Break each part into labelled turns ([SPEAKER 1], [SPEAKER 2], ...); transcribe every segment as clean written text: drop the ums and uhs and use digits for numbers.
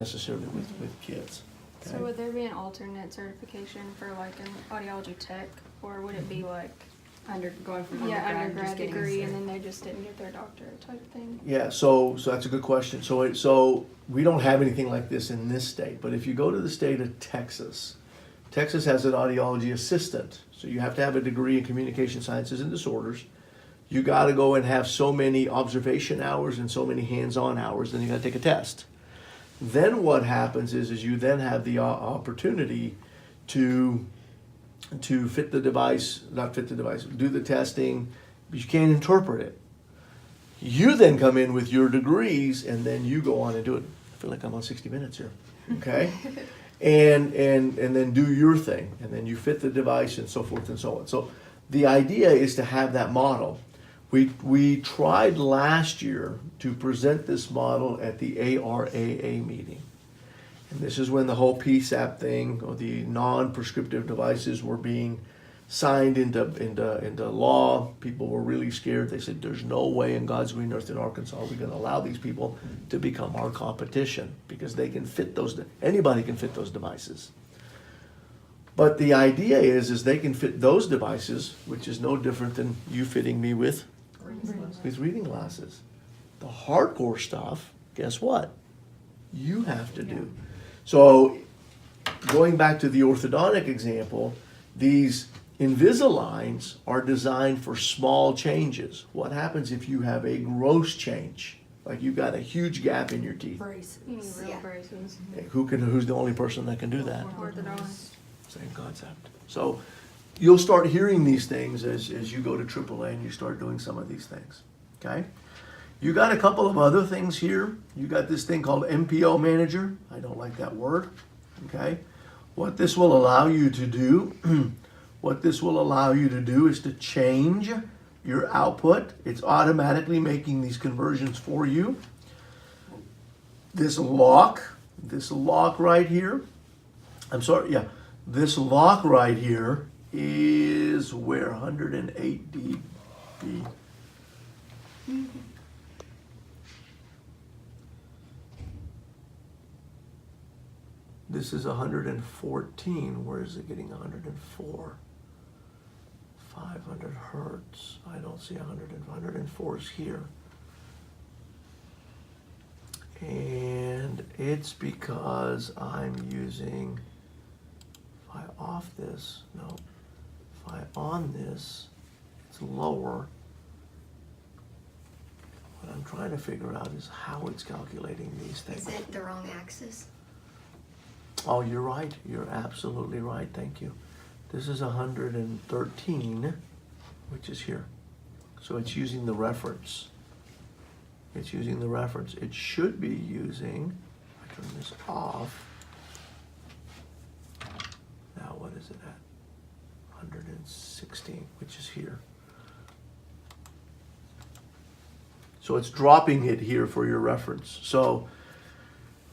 [SPEAKER 1] necessarily with kids.
[SPEAKER 2] So would there be an alternate certification for like an audiology tech, or would it be like
[SPEAKER 3] Going from
[SPEAKER 2] undergrad
[SPEAKER 3] just getting
[SPEAKER 2] degree
[SPEAKER 3] a
[SPEAKER 2] and then they just didn't get their doctorate type of thing?
[SPEAKER 1] Yeah, so that's a good question. So we don't have anything like this in this state, but if you go to the state of Texas, Texas has an audiology assistant. So you have to have a degree in communication sciences and disorders. You got to go and have so many observation hours and so many hands-on hours, then you got to take a test. Then what happens is you then have the opportunity to fit the device, not fit the device, do the testing, but you can't interpret it. You then come in with your degrees and then you go on and do it. I feel like I'm on 60 Minutes here, okay? and then do your thing, and then you fit the device and so forth and so on. So the idea is to have that model. We tried last year to present this model at the ARAA meeting. And this is when the whole PSAP thing, or the non-prescriptive devices, were being signed into law. People were really scared. They said, there's no way in God's green earth in Arkansas we're going to allow these people to become our competition, because they can fit anybody can fit those devices. But the idea is they can fit those devices, which is no different than you fitting me with reading glasses. The hardcore stuff, guess what? You have to do. So going back to the orthodontic example, these Invisaligns are designed for small changes. What happens if you have a gross change? Like you've got a huge gap in your teeth.
[SPEAKER 3] braces.
[SPEAKER 2] You need real
[SPEAKER 3] Yeah.
[SPEAKER 2] braces.
[SPEAKER 1] Okay, who's the only person that can do that?
[SPEAKER 2] Orthodontist.
[SPEAKER 1] Same concept. So you'll start hearing these things as you go to AAA and you start doing some of these things. Okay? You got a couple of other things here. You got this thing called MPO Manager. I don't like that word. Okay? What this will allow you to do, is to change your output. It's automatically making these conversions for you. This lock right here, this lock right here is where 108 dB. This is 114. Where is it getting 104? 500 hertz. I don't see 104 is here. And it's because I'm using, if I off this, no, if I on this, it's lower. What I'm trying to figure out is how it's calculating these things.
[SPEAKER 3] Is it the wrong axis?
[SPEAKER 1] Oh, you're right. You're absolutely right. Thank you. This is 113, which is here. So it's using the reference. It should be using, I turn this off. Now what is it at? 116, which is here. So it's dropping it here for your reference. So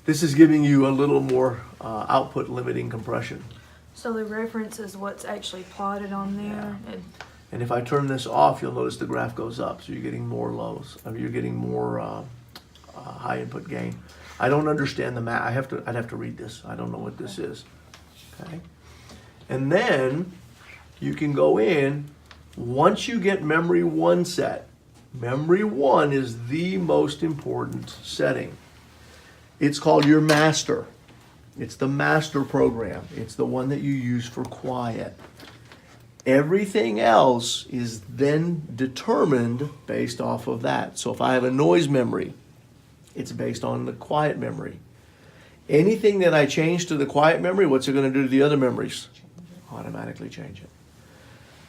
[SPEAKER 1] this is giving you a little more output limiting compression.
[SPEAKER 4] So the reference is what's actually plotted on there.
[SPEAKER 1] And if I turn this off, you'll notice the graph goes up. So you're getting more lows. I mean, you're getting more high input gain. I don't understand the math. I'd have to read this. I don't know what this is. Okay. And then you can go in, once you get memory 1 set. Memory 1 is the most important setting. It's called your master. It's the master program. It's the one that you use for quiet. Everything else is then determined based off of that. So if I have a noise memory, it's based on the quiet memory. Anything that I change to the quiet memory, what's it going to do to the other memories? Automatically change it.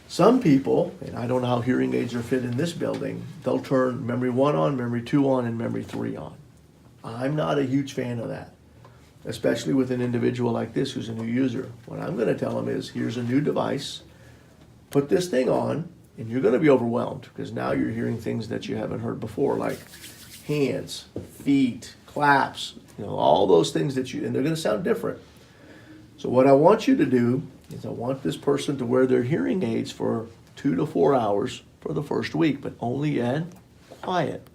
[SPEAKER 1] Some people, and I don't know how hearing aids are fit in this building, they'll turn memory 1 on, memory 2 on, and memory 3 on. I'm not a huge fan of that, especially with an individual like this who's a new user. What I'm going to tell them is, here's a new device, put this thing on, and you're going to be overwhelmed, because now you're hearing things that you haven't heard before, like hands, feet, claps, all those things and they're going to sound different. So what I want you to do is I want this person to wear their hearing aids for 2 to 4 hours for the first week, but only in quiet.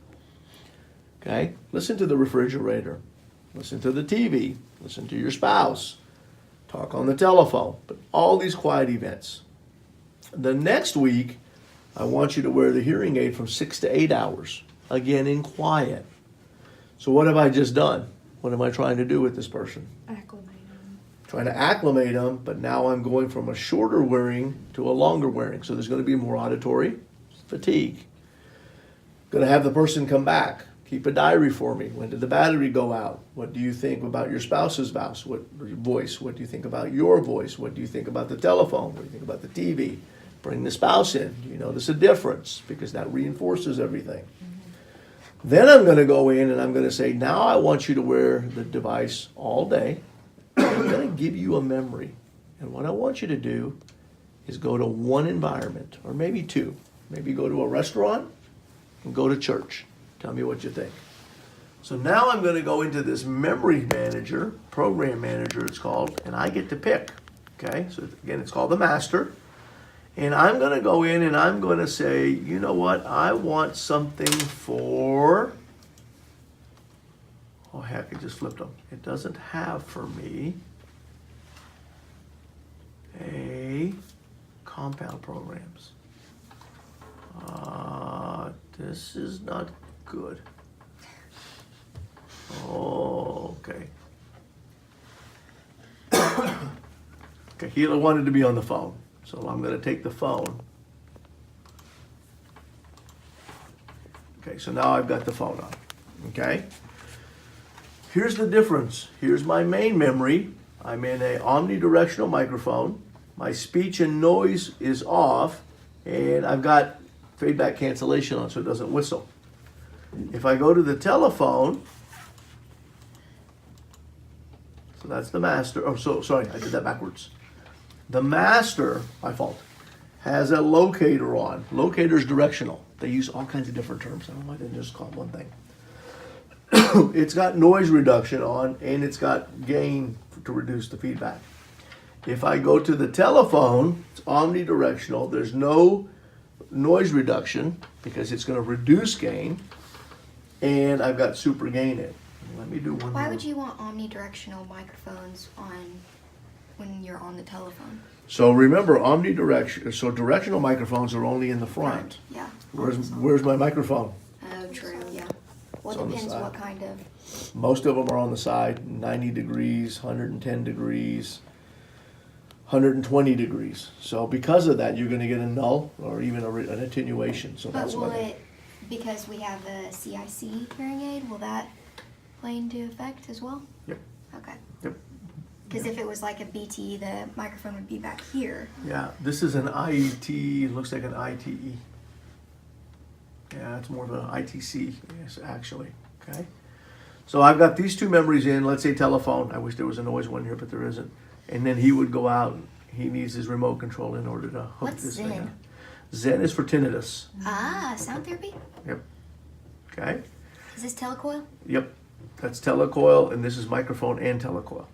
[SPEAKER 1] Okay? Listen to the refrigerator. listen to the TV, listen to your spouse, talk on the telephone, but all these quiet events. The next week, I want you to wear the hearing aid from 6 to 8 hours, again in quiet. So what have I just done? What am I trying to do with this person?
[SPEAKER 4] Acclimate them.
[SPEAKER 1] Trying to acclimate them, but now I'm going from a shorter wearing to a longer wearing. So there's going to be more auditory fatigue. Going to have the person come back. Keep a diary for me. When did the battery go out? What do you think about your spouse's voice? What do you think about your voice? What do you think about the telephone? What do you think about the TV? Bring the spouse in. Do you notice a difference? Because that reinforces everything. Then I'm going to go in and I'm going to say, now I want you to wear the device all day. I'm going to give you a memory. And what I want you to do is go to one environment, or maybe two. Maybe go to a restaurant and go to church. Tell me what you think. So now I'm going to go into this memory manager, program manager it's called, and I get to pick. Okay, so again, it's called the master. And I'm going to go in and I'm going to say, you know what, I want something for, oh heck, it just flipped them. It doesn't have for me a compound programs. This is not good. Okay. Okay, he wanted to be on the phone. So I'm going to take the phone. Okay, so now I've got the phone on. Okay? Here's the difference. Here's my main memory. I'm in a omnidirectional microphone. My speech and noise is off. And I've got feedback cancellation on so it doesn't whistle. If I go to the telephone, so that's the master. Oh, so sorry, I did that backwards. The master, my fault, has a locator on. Locator's directional. They use all kinds of different terms. I don't know why they didn't just call it one thing. It's got noise reduction on, and it's got gain to reduce the feedback. If I go to the telephone, it's omnidirectional. There's no noise reduction because it's going to reduce gain, and I've got super gain in. Let me do one
[SPEAKER 3] Why
[SPEAKER 1] more.
[SPEAKER 3] would you want omnidirectional microphones on when you're on the telephone?
[SPEAKER 1] So remember, omnidirection. So directional microphones are only in the front.
[SPEAKER 3] Yeah.
[SPEAKER 1] Where's my microphone?
[SPEAKER 3] Oh, true. Yeah. Well,
[SPEAKER 1] It's on
[SPEAKER 3] it
[SPEAKER 1] the
[SPEAKER 3] depends
[SPEAKER 1] side.
[SPEAKER 3] what kind of.
[SPEAKER 1] Most of them are on the side, 90 degrees, 110 degrees, 120 degrees. So because of that, you're going to get a null or even an attenuation. So
[SPEAKER 3] But
[SPEAKER 1] that's
[SPEAKER 3] will
[SPEAKER 1] why.
[SPEAKER 3] it, because we have a CIC hearing aid, will that play into effect as well?
[SPEAKER 1] Yep.
[SPEAKER 3] Okay.
[SPEAKER 1] Yep.
[SPEAKER 3] Because if it was like a BT, the microphone would be back here.
[SPEAKER 1] Yeah, this is an IET. It looks like an ITE. Yeah, it's more of an ITC, yes, actually. Okay. So I've got these two memories in. Let's say telephone. I wish there was a noise one here, but there isn't. And then he would go out. And he needs his remote control in order to hook
[SPEAKER 3] What's
[SPEAKER 1] this thing
[SPEAKER 3] Zen?
[SPEAKER 1] up. Zen is for tinnitus.
[SPEAKER 3] Ah, sound therapy?
[SPEAKER 1] Yep. Okay.
[SPEAKER 3] Is this telecoil?
[SPEAKER 1] Yep. That's telecoil, and this is microphone and telecoil.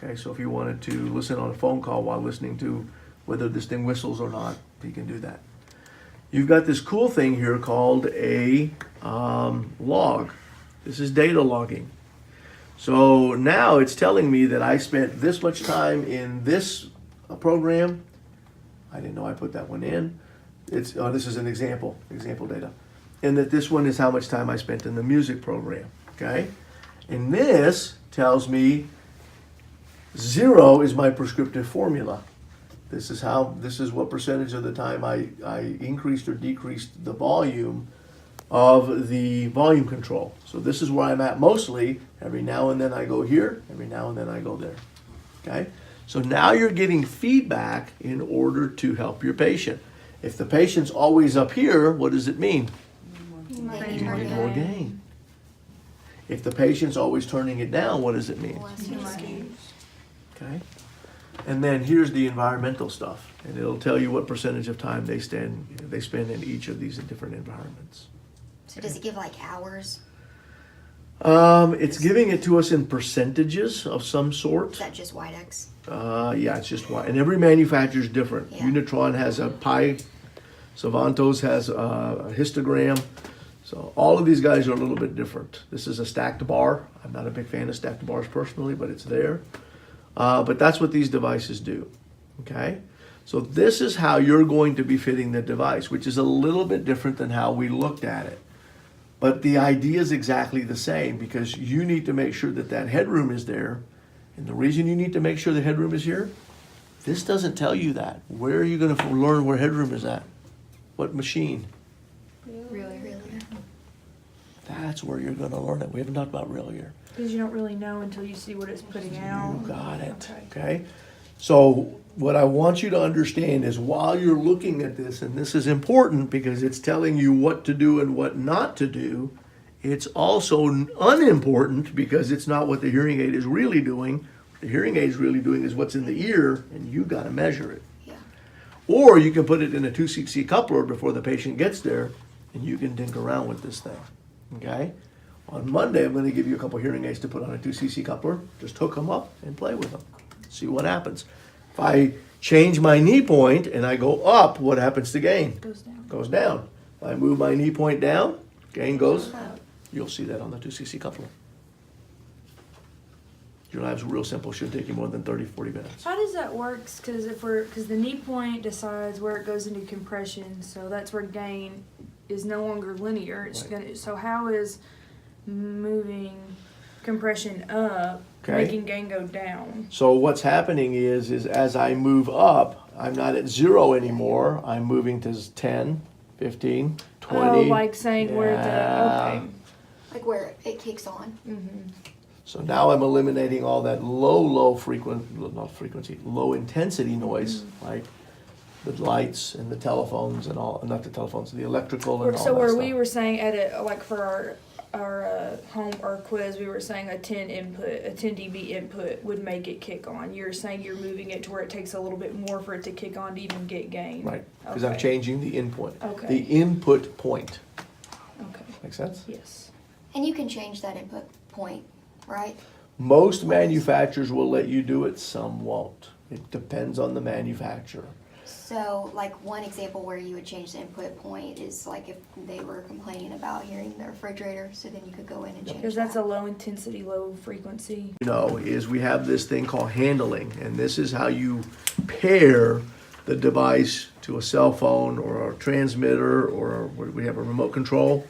[SPEAKER 1] Okay, so if you wanted to listen on a phone call while listening to whether this thing whistles or not, you can do that. You've got this cool thing here called a log. This is data logging. So now it's telling me that I spent this much time in this program. I didn't know I put that one in. This is an example data. And that this one is how much time I spent in the music program, okay? And this tells me 0 is my prescriptive formula. This is what percentage of the time I increased or decreased the volume of the volume control. So this is where I'm at mostly. Every now and then I go here, every now and then I go there. Okay? So now you're getting feedback in order to help your patient. If the patient's always up here, what does it mean? You need more gain. If the patient's always turning it down, what does it mean? Okay? And then here's the environmental stuff. And it'll tell you what percentage of time they spend in each of these different environments.
[SPEAKER 3] So does it give like hours?
[SPEAKER 1] It's giving it to us in percentages of some sort.
[SPEAKER 3] Is that just Widex?
[SPEAKER 1] Yeah, it's just one. And every manufacturer is different.
[SPEAKER 3] Yeah.
[SPEAKER 1] Unitron has a pie. Savantos has a histogram. So all of these guys are a little bit different. This is a stacked bar. I'm not a big fan of stacked bars personally, but it's there. But that's what these devices do, okay? So this is how you're going to be fitting the device, which is a little bit different than how we looked at it. But the idea is exactly the same because you need to make sure that that headroom is there. And the reason you need to make sure the headroom is here, this doesn't tell you that. Where are you going to learn where headroom is at? What machine?
[SPEAKER 3] Really.
[SPEAKER 1] That's where you're going to learn it. We haven't talked about real here.
[SPEAKER 4] Because you don't really know until you see what it's putting out.
[SPEAKER 1] You got it,
[SPEAKER 4] Okay.
[SPEAKER 1] okay? So what I want you to understand is while you're looking at this, and this is important because it's telling you what to do and what not to do, it's also unimportant because it's not what the hearing aid is really doing. What the hearing aid is really doing is what's in the ear, and you got to measure it.
[SPEAKER 3] Yeah.
[SPEAKER 1] Or you can put it in a 2cc coupler before the patient gets there, and you can dink around with this thing, okay? On Monday, I'm going to give you a couple hearing aids to put on a 2cc coupler. Just hook them up and play with them. See what happens. If I change my knee point and I go up, what happens to gain?
[SPEAKER 4] Goes down.
[SPEAKER 1] Goes down. If I move my knee point down, gain goes up. You'll see that on the 2cc coupler. Your lab's real simple. Shouldn't take you more than 30, 40 minutes.
[SPEAKER 4] How does that work? Because the knee point decides where it goes into compression, so that's where gain is no longer linear. It's
[SPEAKER 1] Right.
[SPEAKER 4] gonna. So how is moving compression up
[SPEAKER 1] Okay.
[SPEAKER 4] making gain go down?
[SPEAKER 1] So what's happening is as I move up, I'm not at 0 anymore. I'm moving to 10, 15, 20.
[SPEAKER 4] Oh, like saying where
[SPEAKER 1] Yeah.
[SPEAKER 4] the okay.
[SPEAKER 3] Like where it kicks on.
[SPEAKER 1] So now I'm eliminating all that low frequency, low intensity noise, like the lights and the telephones and all, not the telephones, the electrical and all
[SPEAKER 4] So
[SPEAKER 1] that
[SPEAKER 4] where
[SPEAKER 1] stuff.
[SPEAKER 4] we were saying at it, like for our home our quiz, we were saying a 10 dB input would make it kick on. You're saying you're moving it to where it takes a little bit more for it to kick on to even get gain.
[SPEAKER 1] Right, because I'm
[SPEAKER 4] Okay.
[SPEAKER 1] changing the input.
[SPEAKER 4] Okay.
[SPEAKER 1] The input point.
[SPEAKER 4] Okay.
[SPEAKER 1] Make sense?
[SPEAKER 4] Yes.
[SPEAKER 3] And you can change that input point, right?
[SPEAKER 1] Most manufacturers will let you do it, some won't. It depends on the manufacturer.
[SPEAKER 3] So, like, one example where you would change the input point is like if they were complaining about hearing the refrigerator, so then you could go in and change
[SPEAKER 4] Because that's a
[SPEAKER 3] that.
[SPEAKER 4] low intensity, low frequency.
[SPEAKER 1] You know, is we have this thing called handling, and this is how you pair the device to a cell phone or a transmitter or we have a remote control.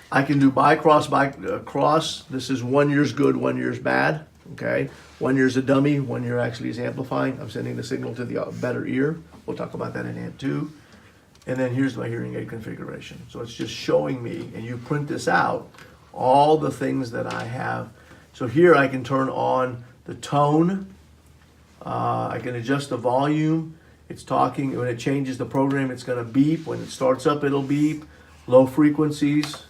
[SPEAKER 1] I can do cross. This is 1 year's good, 1 year's bad. Okay, 1 year's a dummy, 1 year actually is amplifying. I'm sending the signal to the better ear. We'll talk about that in AMP 2. And then here's my hearing aid configuration. So it's just showing me, and you print this out, all the things that I have. So here I can turn on the tone. I can adjust the volume. It's talking, when it changes the program, it's gonna beep. When it starts up, it'll beep. Low frequencies.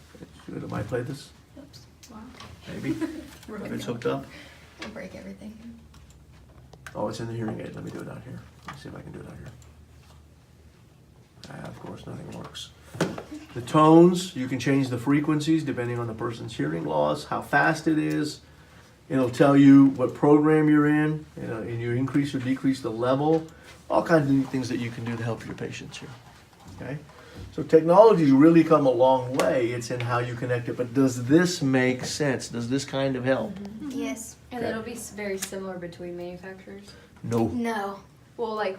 [SPEAKER 1] It might play this,
[SPEAKER 3] Oops. Wow.
[SPEAKER 1] maybe, if it's hooked up.
[SPEAKER 3] It'll break everything.
[SPEAKER 1] Oh, it's in the hearing aid. Let me do it out here. Let me see if I can do it out here. Of course, nothing works. The tones, you can change the frequencies depending on the person's hearing loss, how fast it is. It'll tell you what program you're in, and you increase or decrease the level. All kinds of neat things that you can do to help your patients here. Okay? So technology's really come a long way. It's in how you connect it. But does this make sense? Does this kind of help?
[SPEAKER 3] Yes.
[SPEAKER 5] And
[SPEAKER 1] Okay.
[SPEAKER 5] it'll be very similar between manufacturers.
[SPEAKER 1] No.
[SPEAKER 3] No.
[SPEAKER 5] Well, like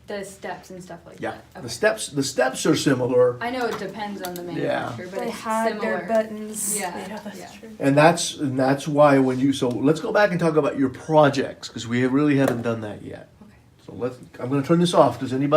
[SPEAKER 5] the steps and stuff like
[SPEAKER 1] Yeah.
[SPEAKER 5] that.
[SPEAKER 1] The steps are similar.
[SPEAKER 5] I know it depends on the manufacturer, but
[SPEAKER 4] They
[SPEAKER 5] it's
[SPEAKER 4] hide
[SPEAKER 5] similar.
[SPEAKER 4] their buttons.
[SPEAKER 5] Yeah,
[SPEAKER 4] that's
[SPEAKER 5] yeah.
[SPEAKER 4] true.
[SPEAKER 1] And that's why when you, so let's go back and talk about your projects, because we really haven't done that yet.
[SPEAKER 5] Okay.
[SPEAKER 1] So I'm gonna turn this off. Does anybody